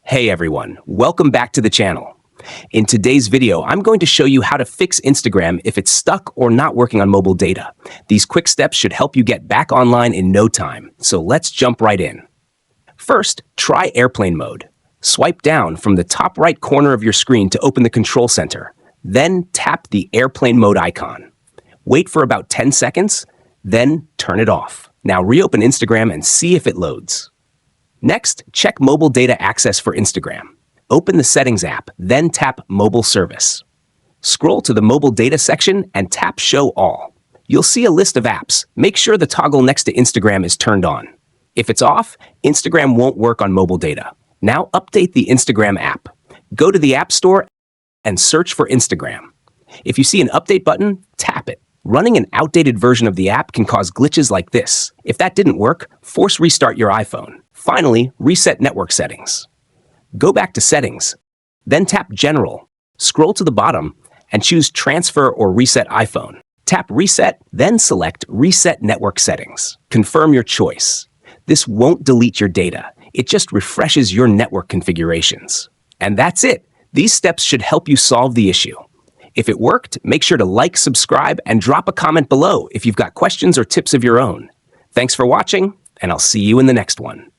Hey everyone, welcome back to the channel. In today's video, I'm going to show you how to fix Instagram if it's stuck or not working on mobile data. These quick steps should help you get back online in no time, so let's jump right in. First, try airplane mode. Swipe down from the top right corner of your screen to open the control center. Then tap the airplane mode icon. Wait for about 10 seconds, then turn it off. Now reopen Instagram and see if it loads. Next, check mobile data access for Instagram. Open the Settings app, then tap Mobile Service. Scroll to the Mobile Data section and tap Show All. You'll see a list of apps. Make sure the toggle next to Instagram is turned on. If it's off, Instagram won't work on mobile data. Now update the Instagram app. Go to the App Store and search for Instagram. If you see an update button, tap it. Running an outdated version of the app can cause glitches like this. If that didn't work, force restart your iPhone. Finally, reset network settings. Go back to Settings, then tap General. Scroll to the bottom and choose Transfer or Reset iPhone. Tap Reset, then select Reset Network Settings. Confirm your choice. This won't delete your data. It just refreshes your network configurations. And that's it. These steps should help you solve the issue. If it worked, make sure to like, subscribe, and drop a comment below if you've got questions or tips of your own. Thanks for watching, and I'll see you in the next one.